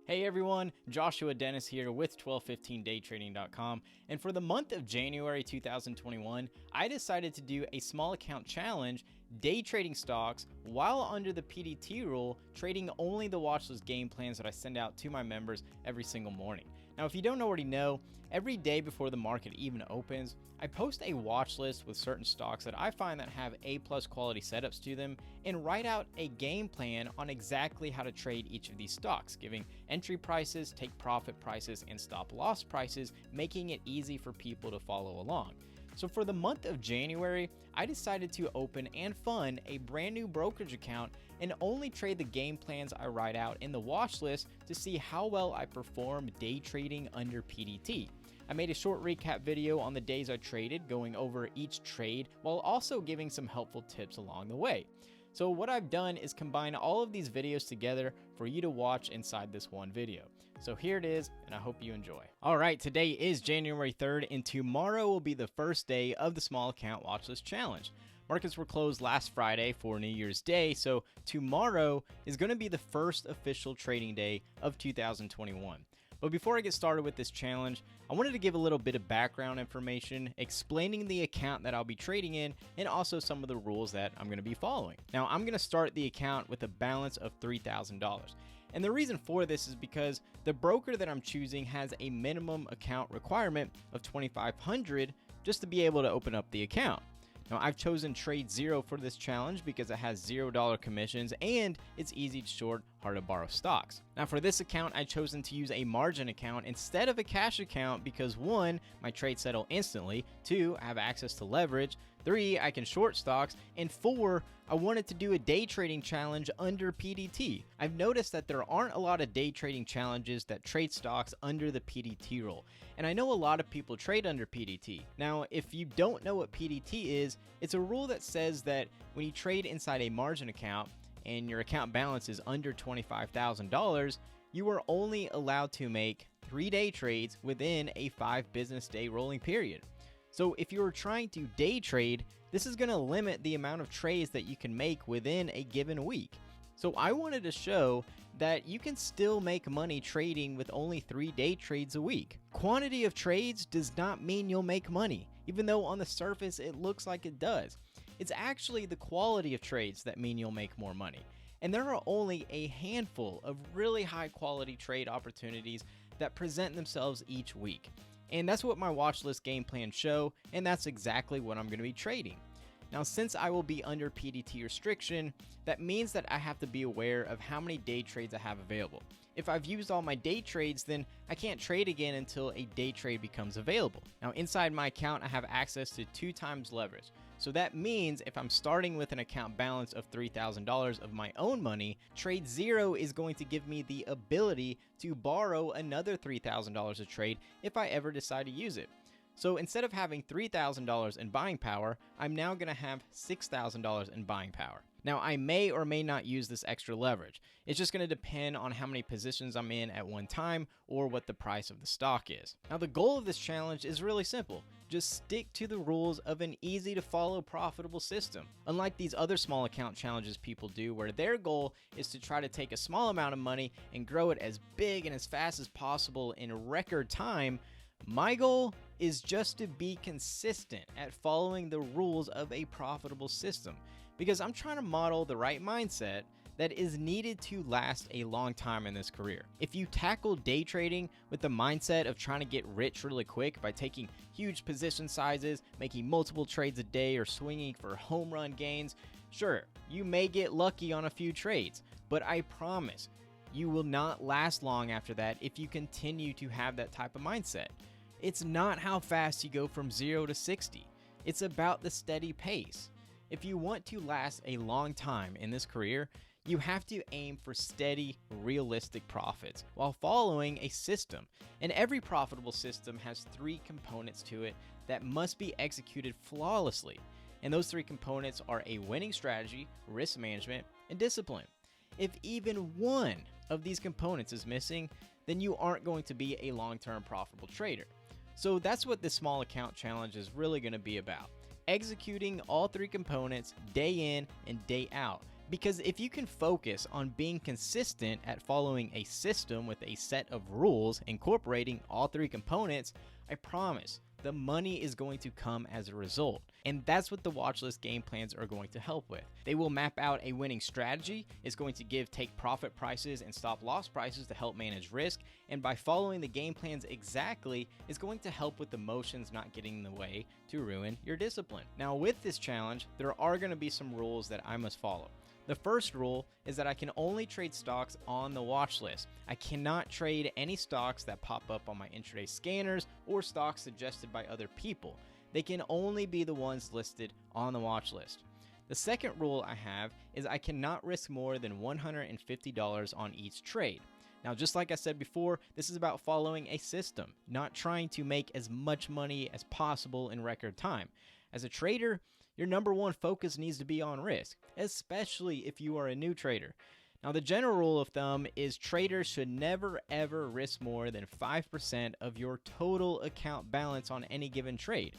Hey everyone, Joshua Dennis here with 1215daytrading.com, and for the month of January 2021, I decided to do a small account challenge, day trading stocks while under the PDT rule, trading only the watchlist game plans that I send out to my members every single morning. Now, if you don't already know, every day before the market even opens, I post a watch list with certain stocks that I find that have A+ quality setups to them and write out a game plan on exactly how to trade each of these stocks, giving entry prices, take profit prices, and stop loss prices, making it easy for people to follow along. So for the month of January, I decided to open and fund a brand new brokerage account and only trade the game plans I write out in the watch list to see how well I perform day trading under PDT. I made a short recap video on the days I traded, going over each trade while also giving some helpful tips along the way. So what I've done is combine all of these videos together for you to watch inside this one video. So here it is, and I hope you enjoy. All right, today is January 3rd, and tomorrow will be the first day of the Small Account Watchlist Challenge. Markets were closed last Friday for New Year's Day, so tomorrow is going to be the first official trading day of 2021. But before I get started with this challenge, I wanted to give a little bit of background information explaining the account that I'll be trading in and also some of the rules that I'm going to be following. Now, I'm going to start the account with a balance of $3,000. And the reason for this is because the broker that I'm choosing has a minimum account requirement of $2,500 just to be able to open up the account. Now, I've chosen Trade Zero for this challenge because it has $0 commissions and it's easy to short hard to borrow stocks. Now, for this account, I've chosen to use a margin account instead of a cash account because 1, my trades settle instantly, 2, I have access to leverage, 3, I can short stocks, and 4, I wanted to do a day trading challenge under PDT. I've noticed that there aren't a lot of day trading challenges that trade stocks under the PDT rule, and I know a lot of people trade under PDT. Now, if you don't know what PDT is, it's a rule that says that when you trade inside a margin account and your account balance is under $25,000, you are only allowed to make 3 day trades within a 5 business day rolling period. So if you're trying to day trade, this is going to limit the amount of trades that you can make within a given week. So I wanted to show that you can still make money trading with only 3 day trades a week. Quantity of trades does not mean you'll make money, even though on the surface it looks like it does. It's actually the quality of trades that mean you'll make more money. And there are only a handful of really high quality trade opportunities that present themselves each week. And that's what my watch list game plans show, and that's exactly what I'm going to be trading. Now, since I will be under PDT restriction, that means that I have to be aware of how many day trades I have available. If I've used all my day trades, then I can't trade again until a day trade becomes available. Now, inside my account, I have access to 2 times leverage. So that means if I'm starting with an account balance of $3,000 of my own money, Trade Zero is going to give me the ability to borrow another $3,000 a trade if I ever decide to use it. So instead of having $3,000 in buying power, I'm now going to have $6,000 in buying power. Now, I may or may not use this extra leverage. It's just going to depend on how many positions I'm in at one time or what the price of the stock is. Now, the goal of this challenge is really simple. Just stick to the rules of an easy to follow profitable system. Unlike these other small account challenges people do where their goal is to try to take a small amount of money and grow it as big and as fast as possible in record time, my goal is just to be consistent at following the rules of a profitable system because I'm trying to model the right mindset that is needed to last a long time in this career. If you tackle day trading with the mindset of trying to get rich really quick by taking huge position sizes, making multiple trades a day, or swinging for home run gains, sure, you may get lucky on a few trades, but I promise you will not last long after that if you continue to have that type of mindset. It's not how fast you go from 0 to 60. It's about the steady pace. If you want to last a long time in this career, you have to aim for steady, realistic profits while following a system. And every profitable system has 3 components to it that must be executed flawlessly. And those 3 components are a winning strategy, risk management, and discipline. If even one of these components is missing, then you aren't going to be a long-term profitable trader. So that's what this small account challenge is really going to be about. Executing all 3 components day in and day out, Because if you can focus on being consistent at following a system with a set of rules incorporating all three components, I promise the money is going to come as a result. And that's what the watch list game plans are going to help with. They will map out a winning strategy. It's going to give take profit prices and stop loss prices to help manage risk. And by following the game plans exactly, it's going to help with emotions not getting in the way to ruin your discipline. Now with this challenge, there are going to be some rules that I must follow. The first rule is that I can only trade stocks on the watch list. I cannot trade any stocks that pop up on my intraday scanners or stocks suggested by other people. They can only be the ones listed on the watch list. The second rule I have is I cannot risk more than $150 on each trade. Now, just like I said before, this is about following a system, not trying to make as much money as possible in record time. As a trader, your number one focus needs to be on risk, especially if you are a new trader. Now, the general rule of thumb is traders should never ever risk more than 5% of your total account balance on any given trade.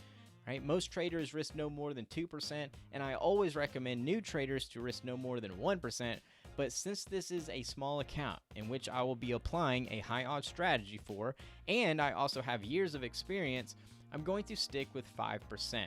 Right? Most traders risk no more than 2%, and I always recommend new traders to risk no more than 1%. But since this is a small account in which I will be applying a high odds strategy for, and I also have years of experience, I'm going to stick with 5%.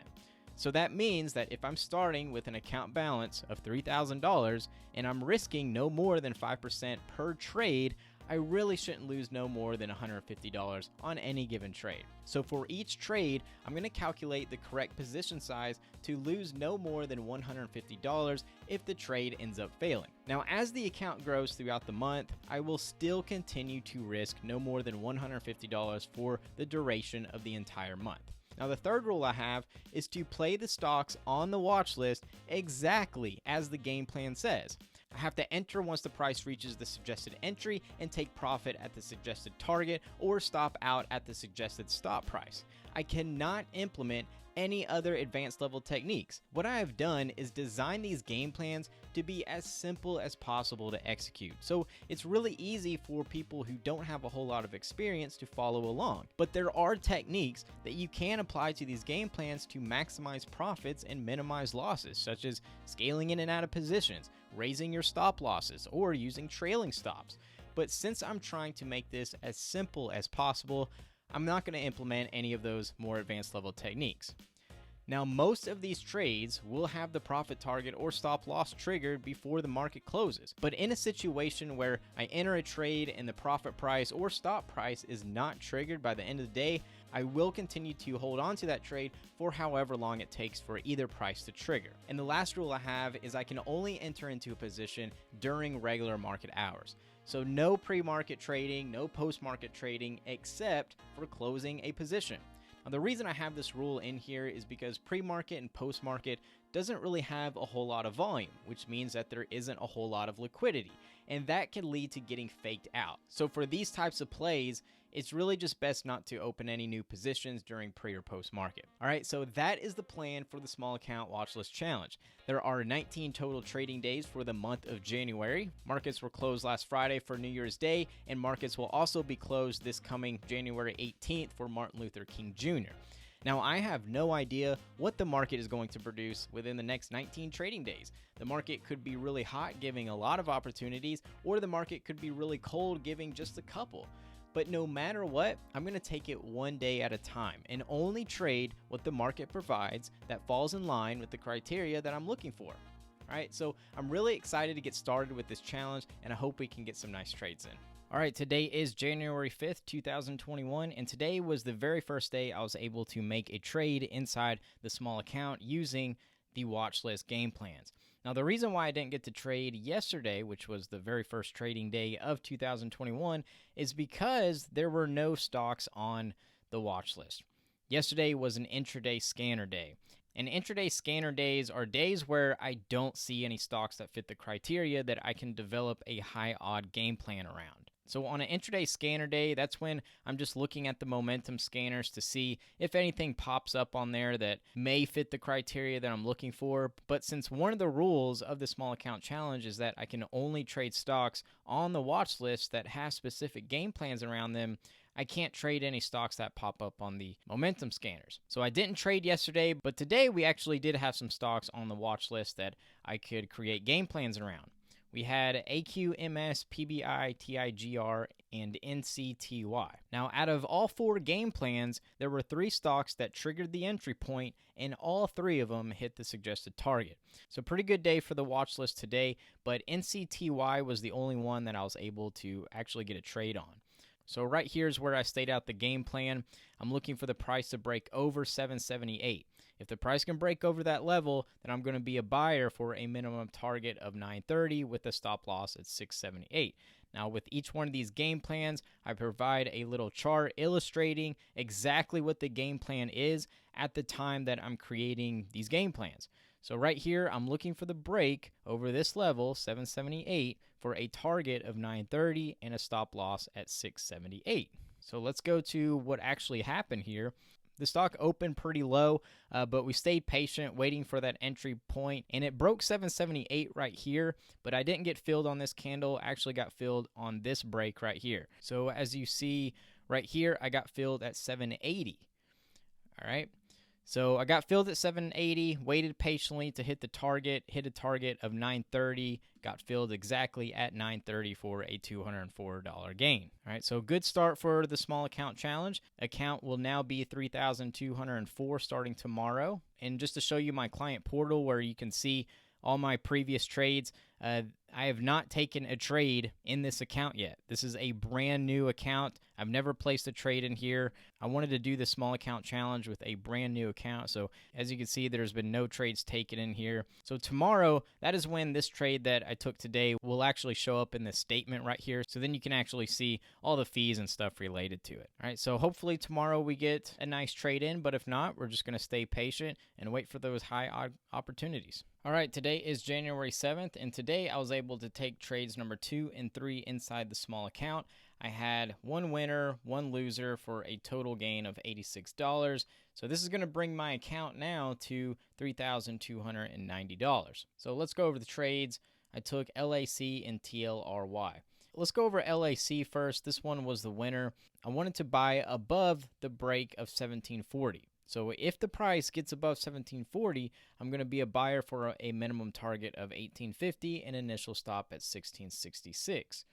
So that means that if I'm starting with an account balance of $3,000 and I'm risking no more than 5% per trade, I really shouldn't lose no more than $150 on any given trade. So for each trade, I'm going to calculate the correct position size to lose no more than $150 if the trade ends up failing. Now, as the account grows throughout the month, I will still continue to risk no more than $150 for the duration of the entire month. Now, the third rule I have is to play the stocks on the watch list exactly as the game plan says. I have to enter once the price reaches the suggested entry and take profit at the suggested target or stop out at the suggested stop price. I cannot implement any other advanced level techniques. What I have done is design these game plans to be as simple as possible to execute. So it's really easy for people who don't have a whole lot of experience to follow along. But there are techniques that you can apply to these game plans to maximize profits and minimize losses, such as scaling in and out of positions, raising your stop losses, or using trailing stops. But since I'm trying to make this as simple as possible, I'm not going to implement any of those more advanced level techniques. Now, most of these trades will have the profit target or stop loss triggered before the market closes. But in a situation where I enter a trade and the profit price or stop price is not triggered by the end of the day, I will continue to hold on to that trade for however long it takes for either price to trigger. And the last rule I have is I can only enter into a position during regular market hours. So no pre-market trading, no post-market trading, except for closing a position. Now, the reason I have this rule in here is because pre-market and post-market doesn't really have a whole lot of volume, which means that there isn't a whole lot of liquidity, and that can lead to getting faked out. So for these types of plays, it's really just best not to open any new positions during pre or post market. All right, so that is the plan for the small account watch list challenge. There are 19 total trading days for the month of January. Markets were closed last Friday for New Year's Day, and markets will also be closed this coming January 18th for Martin Luther King Jr. Now, I have no idea what the market is going to produce within the next 19 trading days. The market could be really hot, giving a lot of opportunities, or the market could be really cold, giving just a couple. But no matter what, I'm going to take it one day at a time and only trade what the market provides that falls in line with the criteria that I'm looking for. All right, so I'm really excited to get started with this challenge, and I hope we can get some nice trades in. All right, today is January 5th, 2021, and today was the very first day I was able to make a trade inside the small account using the watch list game plans. Now, the reason why I didn't get to trade yesterday, which was the very first trading day of 2021, is because there were no stocks on the watch list. Yesterday was an intraday scanner day. And intraday scanner days are days where I don't see any stocks that fit the criteria that I can develop a high odd game plan around. So on an intraday scanner day, that's when I'm just looking at the momentum scanners to see if anything pops up on there that may fit the criteria that I'm looking for. But since one of the rules of the small account challenge is that I can only trade stocks on the watch list that have specific game plans around them, I can't trade any stocks that pop up on the momentum scanners. So I didn't trade yesterday, but today we actually did have some stocks on the watch list that I could create game plans around. We had AQMS, PBI, TIGR, and NCTY. Now, out of all 4 game plans, there were 3 stocks that triggered the entry point, and all 3 of them hit the suggested target. So pretty good day for the watch list today, but NCTY was the only one that I was able to actually get a trade on. So right here is where I stayed out the game plan. I'm looking for the price to break over 778. If the price can break over that level, then I'm going to be a buyer for a minimum target of 930 with a stop loss at 678. Now, with each one of these game plans, I provide a little chart illustrating exactly what the game plan is at the time that I'm creating these game plans. So right here, I'm looking for the break over this level, 778, for a target of 930 and a stop loss at 678. So let's go to what actually happened here. The stock opened pretty low, but we stayed patient waiting for that entry point, and it broke 778 right here, but I didn't get filled on this candle. I actually got filled on this break right here. So as you see right here, I got filled at 780. All right. So I got filled at 780, waited patiently to hit the target, hit a target of 930, got filled exactly at 930 for a $204 gain. All right, so good start for the small account challenge. Account will now be 3,204 starting tomorrow. And just to show you my client portal where you can see all my previous trades, I have not taken a trade in this account yet. This is a brand new account. I've never placed a trade in here. I wanted to do the small account challenge with a brand new account. So as you can see, there's been no trades taken in here. So tomorrow, that is when this trade that I took today will actually show up in this statement right here. So then you can actually see all the fees and stuff related to it. All right, so hopefully tomorrow we get a nice trade in, but if not, we're just going to stay patient and wait for those high opportunities. All right, today is January 7th, and today I was able to take trades number 2 and 3 inside the small account. I had one winner, one loser for a total gain of $86. So this is going to bring my account now to $3,290. So let's go over the trades. I took LAC and TLRY. Let's go over LAC first. This one was the winner. I wanted to buy above the break of 1740. So if the price gets above 1740, I'm going to be a buyer for a minimum target of 1850 and initial stop at 1666.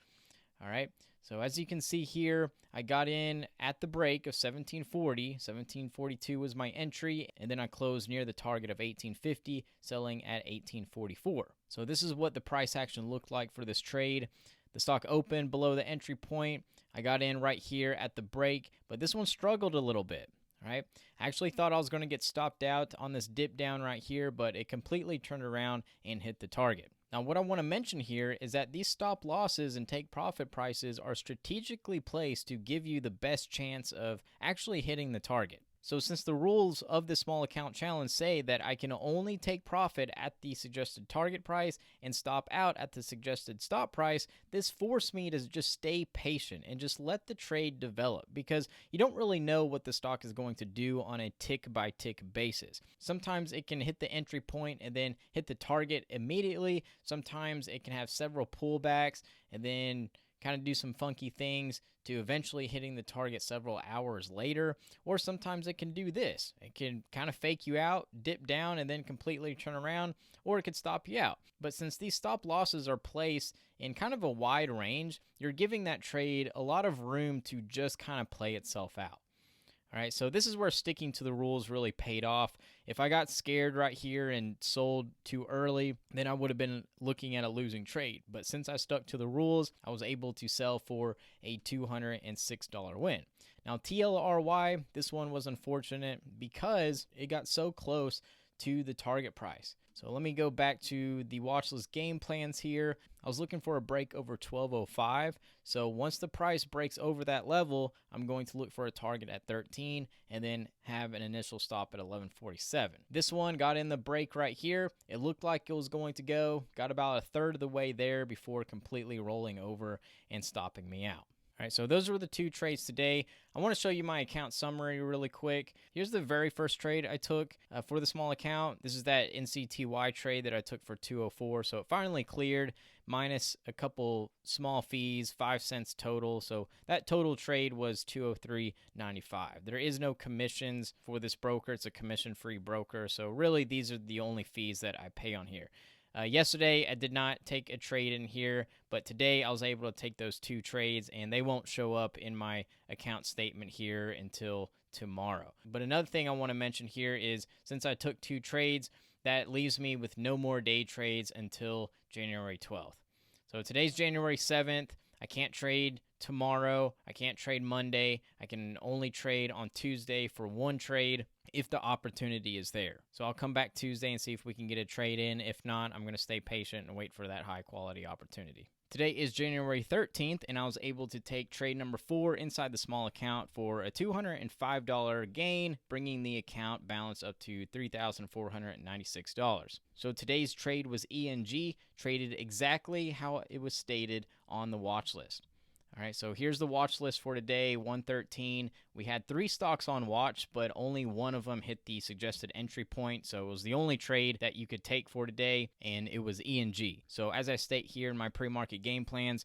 All right. So as you can see here, I got in at the break of 1740. 1742 was my entry, and then I closed near the target of 1850, selling at 1844. So this is what the price action looked like for this trade. The stock opened below the entry point. I got in right here at the break, but this one struggled a little bit. All right. I actually thought I was going to get stopped out on this dip down right here, but it completely turned around and hit the target. Now, what I want to mention here is that these stop losses and take profit prices are strategically placed to give you the best chance of actually hitting the target. So since the rules of the small account challenge say that I can only take profit at the suggested target price and stop out at the suggested stop price, this forced me to just stay patient and just let the trade develop, because you don't really know what the stock is going to do on a tick by tick basis. Sometimes it can hit the entry point and then hit the target immediately. Sometimes it can have several pullbacks and then kind of do some funky things to eventually hitting the target several hours later. Or sometimes it can do this. It can kind of fake you out, dip down, and then completely turn around, or it could stop you out. But since these stop losses are placed in kind of a wide range, you're giving that trade a lot of room to just kind of play itself out. All right, so this is where sticking to the rules really paid off. If I got scared right here and sold too early, then I would have been looking at a losing trade. But since I stuck to the rules, I was able to sell for a $206 win. Now, TLRY, this one was unfortunate because it got so close to the target price. So let me go back to the watch list game plans here. I was looking for a break over 1205. So once the price breaks over that level, I'm going to look for a target at 13 and then have an initial stop at 1147. This one got in the break right here. It looked like it was going to go. Got about a third of the way there before completely rolling over and stopping me out. All right, so those were the two trades today. I want to show you my account summary really quick. Here's the very first trade I took for the small account. This is that NCTY trade that I took for 204. So it finally cleared, minus a couple small fees, 5 cents total. So that total trade was 203.95. There is no commissions for this broker. It's a commission-free broker. So really, these are the only fees that I pay on here. Yesterday, I did not take a trade in here, but today I was able to take those two trades, and they won't show up in my account statement here until tomorrow. But another thing I want to mention here is since I took two trades, that leaves me with no more day trades until January 12th. So today's January 7th. I can't trade tomorrow. I can't trade Monday. I can only trade on Tuesday for one trade if the opportunity is there. So I'll come back Tuesday and see if we can get a trade in. If not, I'm going to stay patient and wait for that high quality opportunity. Today is January 13th, and I was able to take trade number 4 inside the small account for a $205 gain, bringing the account balance up to $3,496. So today's trade was ENG, traded exactly how it was stated on the watch list. All right, so here's the watch list for today, 113. We had 3 stocks on watch, but only one of them hit the suggested entry point, so it was the only trade that you could take for today, and it was ENG. So as I state here in my pre-market game plans,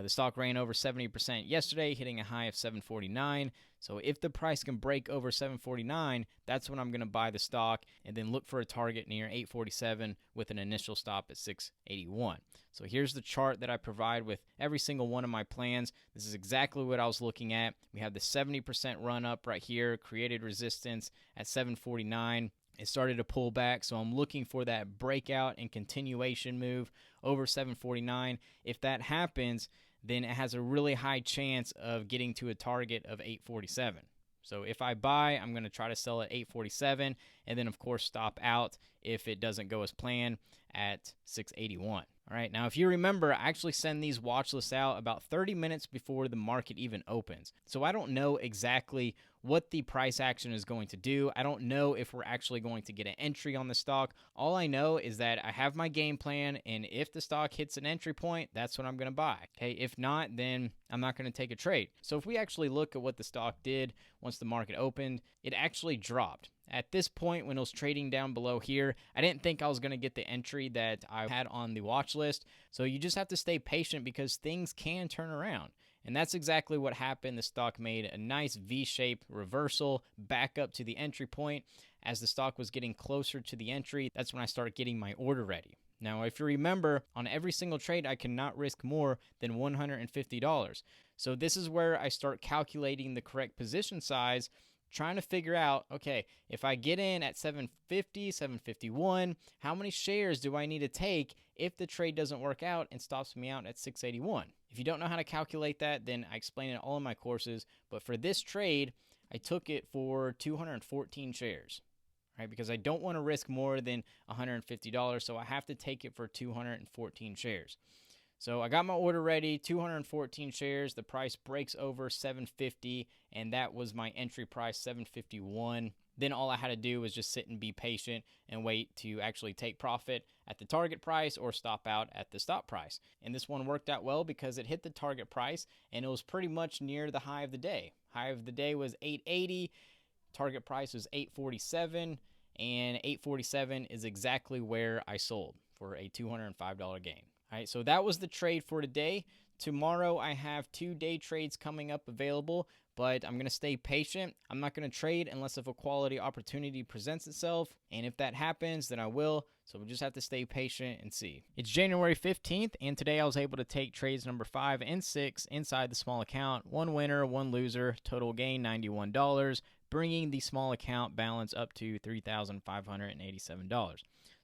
the stock ran over 70% yesterday, hitting a high of 749. So if the price can break over 749, that's when I'm going to buy the stock and then look for a target near 847 with an initial stop at 681. So here's the chart that I provide with every single one of my plans. This is exactly what I was looking at. We have the 70% run up right here, created resistance at 749. It started to pull back, so I'm looking for that breakout and continuation move over 749. If that happens, then it has a really high chance of getting to a target of 847. So if I buy, I'm going to try to sell at 847, and then, of course, stop out if it doesn't go as planned at 681. All right, now if you remember, I actually send these watch lists out about 30 minutes before the market even opens. So I don't know exactly what the price action is going to do. I don't know if we're actually going to get an entry on the stock. All I know is that I have my game plan, and if the stock hits an entry point, that's when I'm going to buy. Okay, if not, then I'm not going to take a trade. So if we actually look at what the stock did once the market opened, it actually dropped. At this point, when it was trading down below here, I didn't think I was going to get the entry that I had on the watch list. So you just have to stay patient because things can turn around. And that's exactly what happened. The stock made a nice V-shaped reversal back up to the entry point. As the stock was getting closer to the entry, that's when I started getting my order ready. Now, if you remember, on every single trade, I cannot risk more than $150. So this is where I start calculating the correct position size, trying to figure out, okay, if I get in at 750, 751, how many shares do I need to take if the trade doesn't work out and stops me out at 681? If you don't know how to calculate that, then I explain it in all of my courses. But for this trade, I took it for 214 shares, right? Because I don't want to risk more than $150, so I have to take it for 214 shares. So I got my order ready, 214 shares. The price breaks over 750, and that was my entry price, 751. Then all I had to do was just sit and be patient and wait to actually take profit at the target price or stop out at the stop price. And this one worked out well because it hit the target price, and it was pretty much near the high of the day. High of the day was 880. Target price was 847, and 847 is exactly where I sold for a $205 gain. All right, so that was the trade for today. Tomorrow I have 2 day trades coming up available, but I'm going to stay patient. I'm not going to trade unless if a quality opportunity presents itself, and if that happens, then I will. So we'll just have to stay patient and see. It's January 15th, and today I was able to take trades number 5 and 6 inside the small account. 1 winner, 1 loser, total gain $91, bringing the small account balance up to $3,587.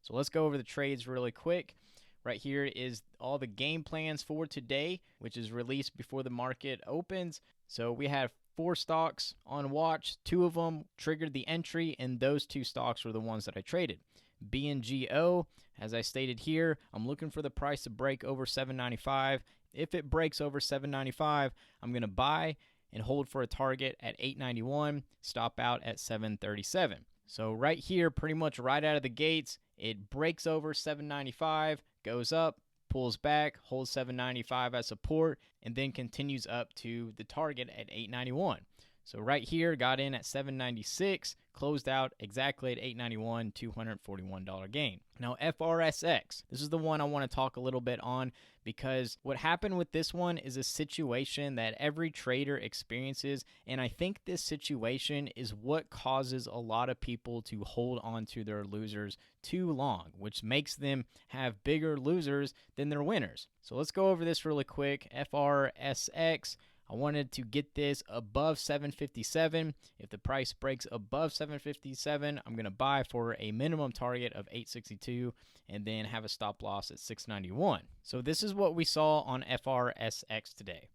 So let's go over the trades really quick. Right here is all the game plans for today, which is released before the market opens. So we have 4 stocks on watch. 2 of them triggered the entry, and those 2 stocks were the ones that I traded. BNGO, as I stated here, I'm looking for the price to break over $7.95. If it breaks over $7.95, I'm going to buy and hold for a target at $8.91, stop out at $7.37. So right here, pretty much right out of the gates, it breaks over $7.95, goes up, pulls back, holds $7.95 as support, and then continues up to the target at $8.91. So right here, got in at $7.96, closed out exactly at $8.91, $241 gain. Now FRSX, this is the one I want to talk a little bit on, because what happened with this one is a situation that every trader experiences, and I think this situation is what causes a lot of people to hold on to their losers too long, which makes them have bigger losers than their winners. So let's go over this really quick. FRSX, I wanted to get this above 757. If the price breaks above 757, I'm going to buy for a minimum target of 862 and then have a stop loss at 691. So this is what we saw on FRSX today.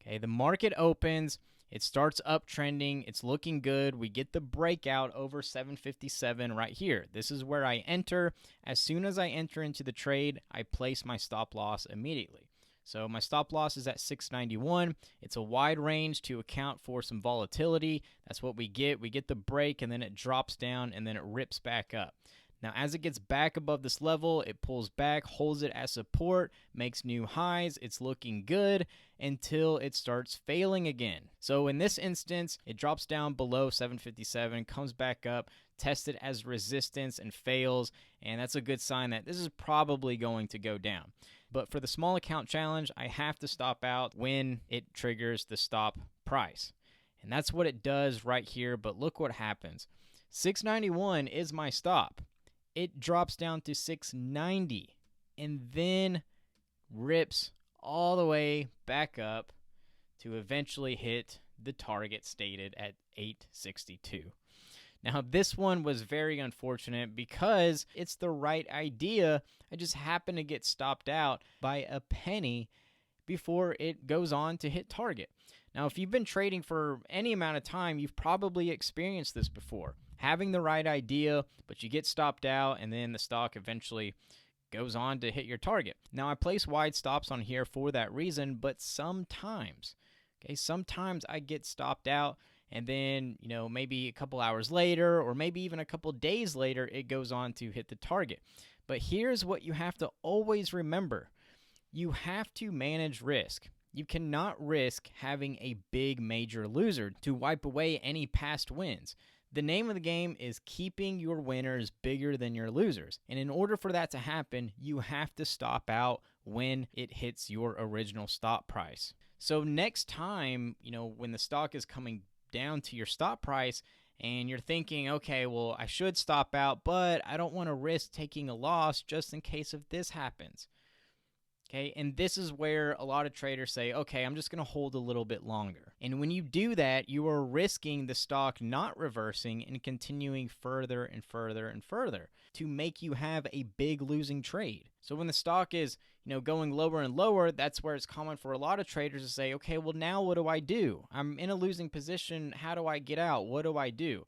Okay, the market opens, it starts uptrending, it's looking good. We get the breakout over 757 right here. This is where I enter. As soon as I enter into the trade, I place my stop loss immediately. So my stop loss is at 691. It's a wide range to account for some volatility. That's what we get. We get the break, and then it drops down, and then it rips back up. Now, as it gets back above this level, it pulls back, holds it as support, makes new highs. It's looking good until it starts failing again. So in this instance, it drops down below 757, comes back up, tests it as resistance, and fails. And that's a good sign that this is probably going to go down. But for the small account challenge, I have to stop out when it triggers the stop price. And that's what it does right here. But look what happens. 691 is my stop. It drops down to 690 and then rips all the way back up to eventually hit the target stated at 862. Now, this one was very unfortunate because it's the right idea. I just happened to get stopped out by a penny before it goes on to hit target. Now, if you've been trading for any amount of time, you've probably experienced this before. Having the right idea, but you get stopped out, and then the stock eventually goes on to hit your target. Now, I place wide stops on here for that reason, but sometimes I get stopped out, and then, maybe a couple hours later, or maybe even a couple days later, it goes on to hit the target. But here's what you have to always remember. You have to manage risk. You cannot risk having a big major loser to wipe away any past wins. The name of the game is keeping your winners bigger than your losers. And in order for that to happen, you have to stop out when it hits your original stop price. So next time, when the stock is coming down to your stop price and you're thinking, okay, well, I should stop out, but I don't want to risk taking a loss just in case if this happens. Okay, and this is where a lot of traders say, okay, I'm just going to hold a little bit longer. And when you do that, you are risking the stock not reversing and continuing further and further and further to make you have a big losing trade. So when the stock is, going lower and lower, that's where it's common for a lot of traders to say, okay, well, now what do I do? I'm in a losing position. How do I get out? What do I do?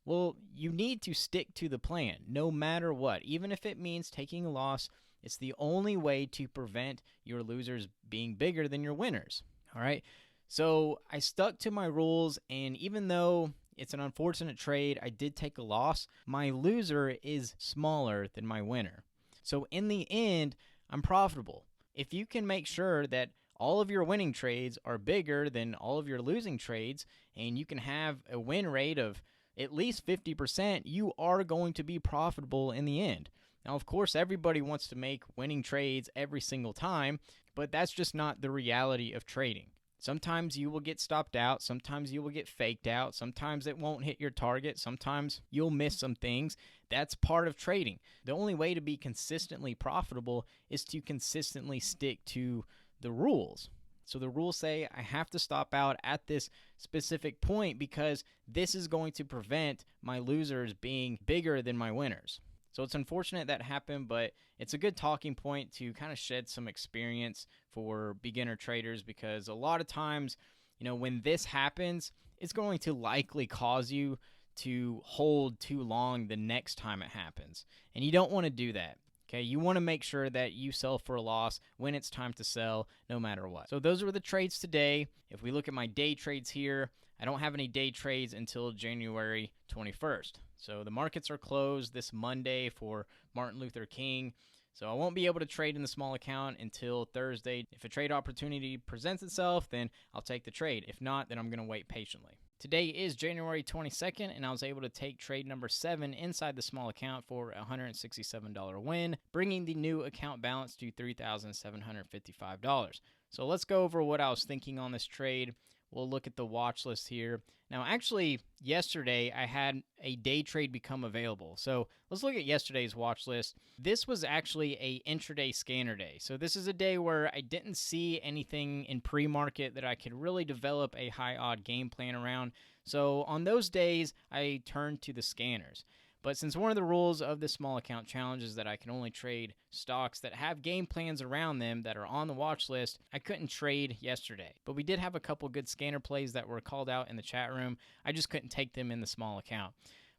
Well, you need to stick to the plan no matter what, even if it means taking a loss. It's the only way to prevent your losers being bigger than your winners. All right. So I stuck to my rules, and even though it's an unfortunate trade, I did take a loss. My loser is smaller than my winner. So in the end, I'm profitable. If you can make sure that all of your winning trades are bigger than all of your losing trades, and you can have a win rate of at least 50%, you are going to be profitable in the end. Now, of course, everybody wants to make winning trades every single time, but that's just not the reality of trading. Sometimes you will get stopped out. Sometimes you will get faked out. Sometimes it won't hit your target. Sometimes you'll miss some things. That's part of trading. The only way to be consistently profitable is to consistently stick to the rules. So the rules say I have to stop out at this specific point because this is going to prevent my losers being bigger than my winners. So it's unfortunate that happened, but it's a good talking point to kind of shed some experience for beginner traders, because a lot of times, when this happens, it's going to likely cause you to hold too long the next time it happens. And you don't want to do that. Okay, you want to make sure that you sell for a loss when it's time to sell, no matter what. So those were the trades today. If we look at my day trades here, I don't have any day trades until January 21st. So the markets are closed this Monday for Martin Luther King. So I won't be able to trade in the small account until Thursday. If a trade opportunity presents itself, then I'll take the trade. If not, then I'm going to wait patiently. Today is January 22nd, and I was able to take trade number 7 inside the small account for a $167 win, bringing the new account balance to $3,755. So let's go over what I was thinking on this trade. We'll look at the watch list here. Now, actually, yesterday I had a day trade become available. So let's look at yesterday's watch list. This was actually a intraday scanner day. So this is a day where I didn't see anything in pre-market that I could really develop a high odd game plan around. So on those days, I turned to the scanners. But since one of the rules of the small account challenge is that I can only trade stocks that have game plans around them that are on the watch list, I couldn't trade yesterday. But we did have a couple good scanner plays that were called out in the chat room. I just couldn't take them in the small account.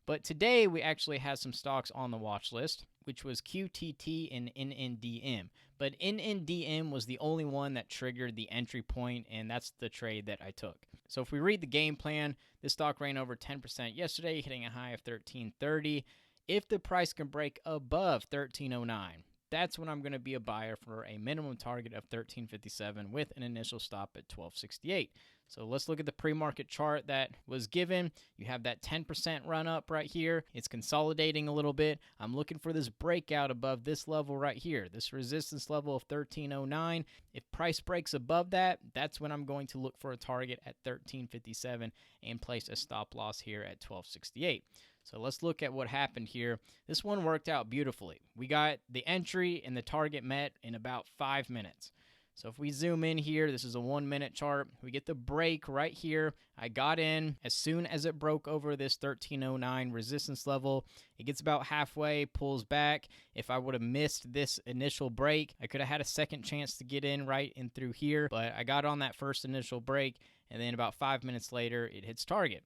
But today we actually had some stocks on the watch list, which was QTT and NNDM. But NNDM was the only one that triggered the entry point, and that's the trade that I took. So if we read the game plan, this stock ran over 10% yesterday, hitting a high of 1330. If the price can break above 1309, that's when I'm going to be a buyer for a minimum target of 1357 with an initial stop at 1268. So let's look at the pre-market chart that was given. You have that 10% run up right here. It's consolidating a little bit. I'm looking for this breakout above this level right here, this resistance level of 1309. If price breaks above that, that's when I'm going to look for a target at 1357 and place a stop loss here at 1268. So let's look at what happened here. This one worked out beautifully. We got the entry and the target met in about 5 minutes. So if we zoom in here, this is a 1 minute chart. We get the break right here. I got in as soon as it broke over this 1309 resistance level. It gets about halfway, pulls back. If I would have missed this initial break, I could have had a second chance to get in right in through here. But I got on that first initial break, and then about 5 minutes later, it hits target.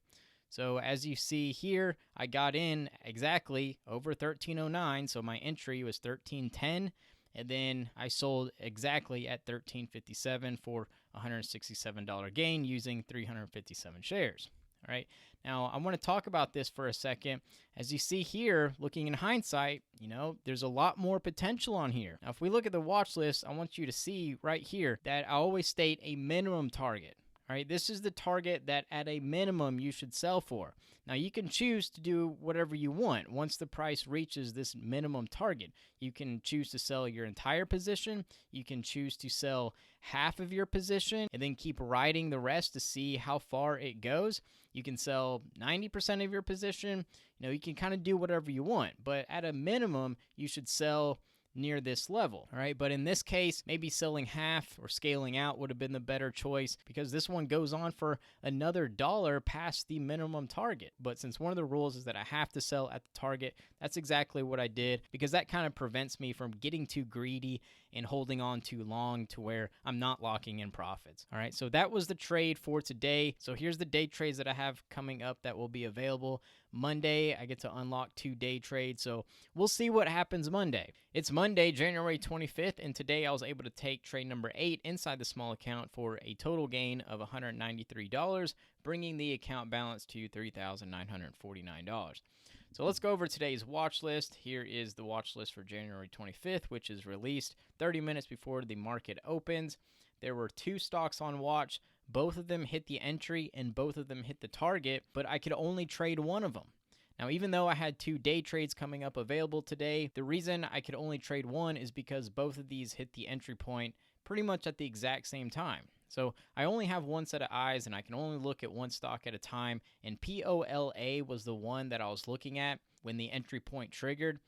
So as you see here, I got in exactly over 1309. So my entry was 1310. And then I sold exactly at 1357 for a $167 gain using 357 shares. All right. Now, I want to talk about this for a second. As you see here, looking in hindsight, there's a lot more potential on here. Now, if we look at the watch list, I want you to see right here that I always state a minimum target. All right, this is the target that at a minimum you should sell for. Now, you can choose to do whatever you want. Once the price reaches this minimum target, you can choose to sell your entire position. You can choose to sell half of your position and then keep riding the rest to see how far it goes. You can sell 90% of your position. You can kind of do whatever you want. But at a minimum, you should sell near this level, all right? But in this case, maybe selling half or scaling out would have been the better choice, because this one goes on for another dollar past the minimum target. But since one of the rules is that I have to sell at the target, that's exactly what I did, because that kind of prevents me from getting too greedy and holding on too long to where I'm not locking in profits. All right, so that was the trade for today. So here's the day trades that I have coming up that will be available. Monday, I get to unlock 2 day trades, so we'll see what happens Monday. It's Monday, January 25th, and today I was able to take trade number 8 inside the small account for a total gain of $193, bringing the account balance to $3,949. So let's go over today's watch list. Here is the watch list for January 25th, which is released 30 minutes before the market opens. There were 2 stocks on watch. Both of them hit the entry and both of them hit the target, but I could only trade one of them. Now, even though I had 2 day trades coming up available today, the reason I could only trade one is because both of these hit the entry point pretty much at the exact same time. So I only have one set of eyes, and I can only look at one stock at a time, and POLA was the one that I was looking at when the entry point triggered.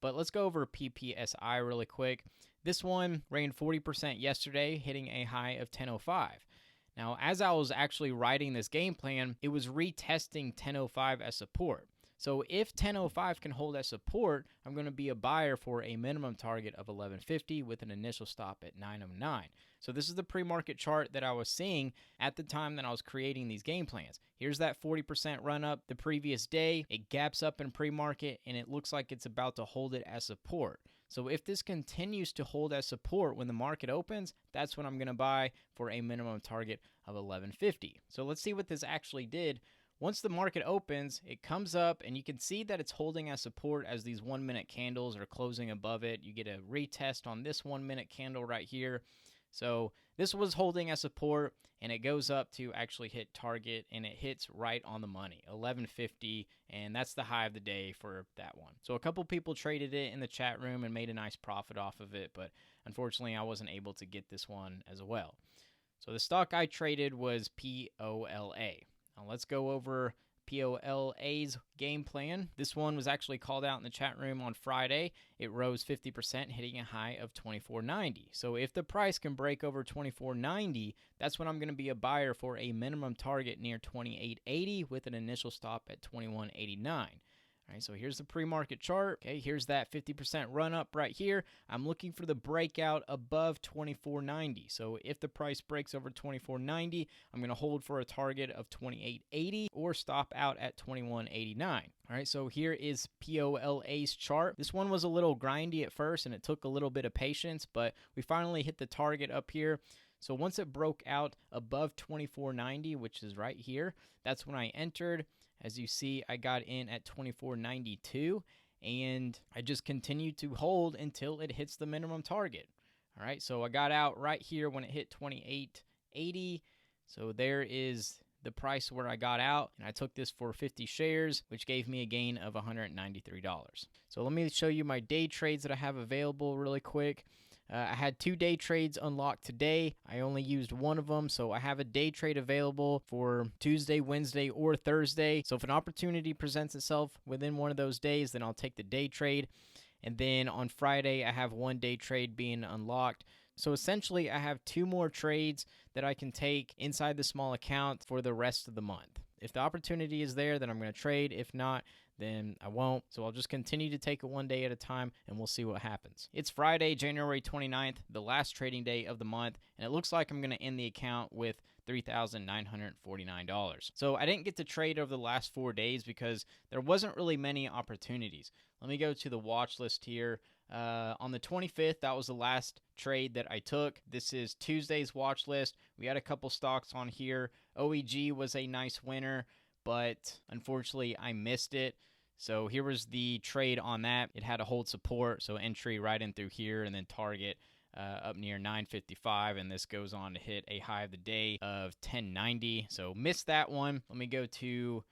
But let's go over PPSI really quick. This one ran 40% yesterday, hitting a high of 1005. Now, as I was actually writing this game plan, it was retesting 1005 as support. So if 1005 can hold as support, I'm going to be a buyer for a minimum target of 1150 with an initial stop at 909. So this is the pre-market chart that I was seeing at the time that I was creating these game plans. Here's that 40% run up the previous day. It gaps up in pre-market, and it looks like it's about to hold it as support. So if this continues to hold as support when the market opens, that's when I'm going to buy for a minimum target of 1150. So let's see what this actually did. Once the market opens, it comes up, and you can see that it's holding as support as these 1 minute candles are closing above it. You get a retest on this 1 minute candle right here. So this was holding as support, and it goes up to actually hit target, and it hits right on the money, 1150, and that's the high of the day for that one. So a couple people traded it in the chat room and made a nice profit off of it, but unfortunately I wasn't able to get this one as well. So the stock I traded was POLA. Now let's go over POLA's game plan. This one was actually called out in the chat room on Friday. It rose 50%, hitting a high of 24.90. So if the price can break over 24.90, that's when I'm going to be a buyer for a minimum target near 28.80 with an initial stop at 21.89. All right, so here's the pre-market chart. Okay, here's that 50% run up right here. I'm looking for the breakout above 24.90. So if the price breaks over 24.90, I'm going to hold for a target of 28.80 or stop out at 21.89. All right, so here is POLA's chart. This one was a little grindy at first, and it took a little bit of patience, but we finally hit the target up here. So once it broke out above 24.90, which is right here, that's when I entered. As you see, I got in at 24.92, and I just continued to hold until it hits the minimum target. All right, so I got out right here when it hit 28.80. So there is the price where I got out, and I took this for 50 shares, which gave me a gain of $193. So let me show you my day trades that I have available really quick. I had 2 day trades unlocked today. I only used one of them, so I have a day trade available for Tuesday, Wednesday, or Thursday. So if an opportunity presents itself within one of those days, then I'll take the day trade. And then on Friday, I have 1 day trade being unlocked. So essentially, I have 2 more trades that I can take inside the small account for the rest of the month. If the opportunity is there, then I'm going to trade. If not, then I won't. So I'll just continue to take it 1 day at a time, and we'll see what happens. It's Friday, January 29th, the last trading day of the month, and it looks like I'm going to end the account with $3,949. So I didn't get to trade over the last 4 days because there wasn't really many opportunities. Let me go to the watch list here. On the 25th, that was the last trade that I took. This is Tuesday's watch list. We had a couple stocks on here. OEG was a nice winner, but unfortunately I missed it. So here was the trade on that. It had to hold support, so entry right in through here, and then target up near 955, and this goes on to hit a high of the day of 1090. So missed that one. Let me go to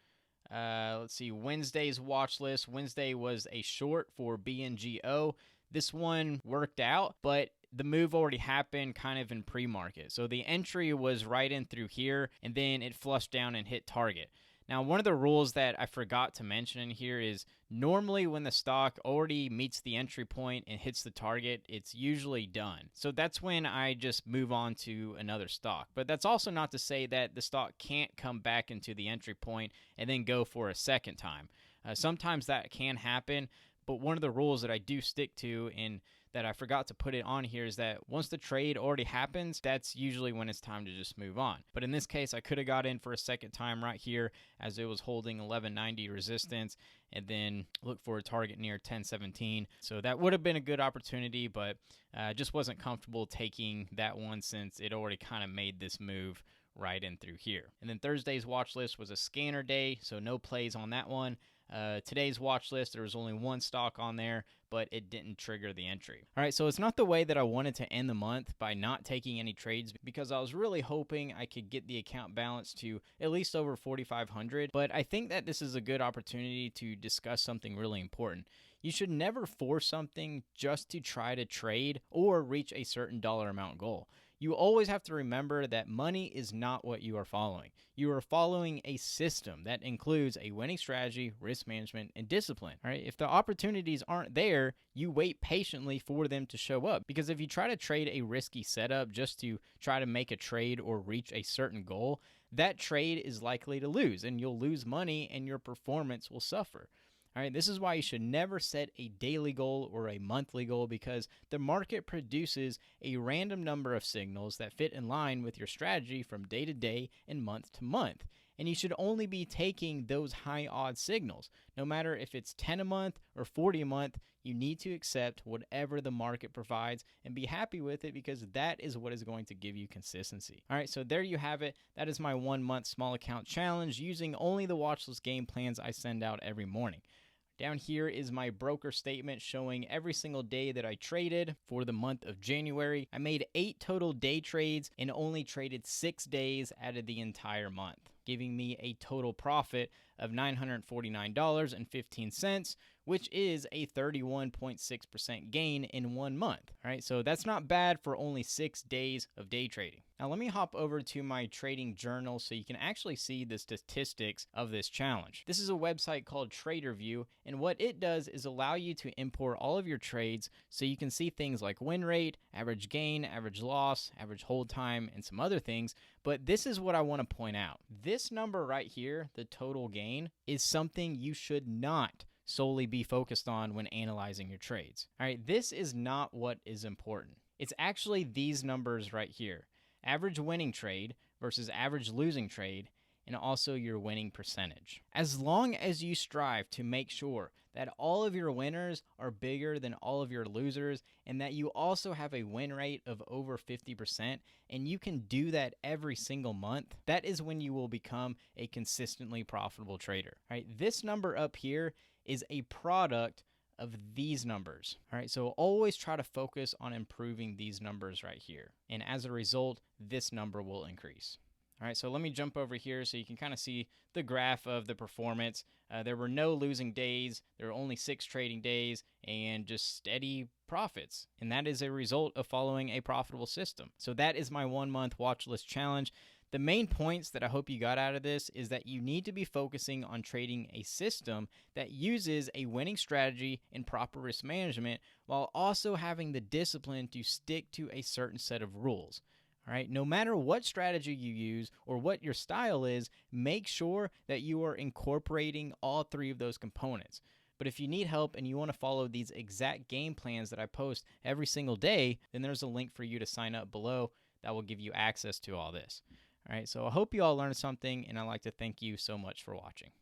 let's see, Wednesday's watch list. Wednesday was a short for BNGO. This one worked out, but the move already happened kind of in pre-market. So the entry was right in through here, and then it flushed down and hit target. Now, one of the rules that I forgot to mention in here is normally when the stock already meets the entry point and hits the target, it's usually done. So that's when I just move on to another stock. But that's also not to say that the stock can't come back into the entry point and then go for a second time. Sometimes that can happen, but one of the rules that I do stick to and that I forgot to put it on here is that once the trade already happens, that's usually when it's time to just move on. But in this case, I could have got in for a second time right here as it was holding 1190 resistance and then look for a target near 1017. So that would have been a good opportunity, but just wasn't comfortable taking that one since it already kind of made this move right in through here. And then Thursday's watch list was a scanner day, so no plays on that one. Today's watch list, there was only one stock on there, but it didn't trigger the entry. All right, so it's not the way that I wanted to end the month by not taking any trades because I was really hoping I could get the account balance to at least over 4,500, but I think that this is a good opportunity to discuss something really important. You should never force something just to try to trade or reach a certain dollar amount goal. You always have to remember that money is not what you are following. You are following a system that includes a winning strategy, risk management, and discipline. All right? If the opportunities aren't there, you wait patiently for them to show up. Because if you try to trade a risky setup just to try to make a trade or reach a certain goal, that trade is likely to lose, and you'll lose money and your performance will suffer. All right, this is why you should never set a daily goal or a monthly goal, because the market produces a random number of signals that fit in line with your strategy from day to day and month to month. And you should only be taking those high odds signals. No matter if it's 10 a month or 40 a month, you need to accept whatever the market provides and be happy with it, because that is what is going to give you consistency. All right, so there you have it. That is my 1 month small account challenge using only the watchlist game plans I send out every morning. Down here is my broker statement showing every single day that I traded for the month of January. I made 8 total day trades and only traded 6 days out of the entire month, giving me a total profit of $949.15, which is a 31.6% gain in 1 month. All right, so that's not bad for only 6 days of day trading. Now let me hop over to my trading journal so you can actually see the statistics of this challenge. This is a website called TraderView, and what it does is allow you to import all of your trades so you can see things like win rate, average gain, average loss, average hold time, and some other things. But this is what I want to point out. This number right here, the total gain, is something you should not solely be focused on when analyzing your trades. All right, this is not what is important. It's actually these numbers right here. Average winning trade versus average losing trade, and also your winning percentage. As long as you strive to make sure that all of your winners are bigger than all of your losers, and that you also have a win rate of over 50%, and you can do that every single month, that is when you will become a consistently profitable trader. All right, this number up here is a product of these numbers. All right, so always try to focus on improving these numbers right here. And as a result, this number will increase. All right, so let me jump over here so you can kind of see the graph of the performance. There were no losing days. There were only 6 trading days and just steady profits. And that is a result of following a profitable system. So that is my 1 month watch list challenge. The main points that I hope you got out of this is that you need to be focusing on trading a system that uses a winning strategy and proper risk management, while also having the discipline to stick to a certain set of rules. All right, no matter what strategy you use or what your style is, make sure that you are incorporating all 3 of those components. But if you need help and you want to follow these exact game plans that I post every single day, then there's a link for you to sign up below that will give you access to all this. All right, so I hope you all learned something, and I'd like to thank you so much for watching.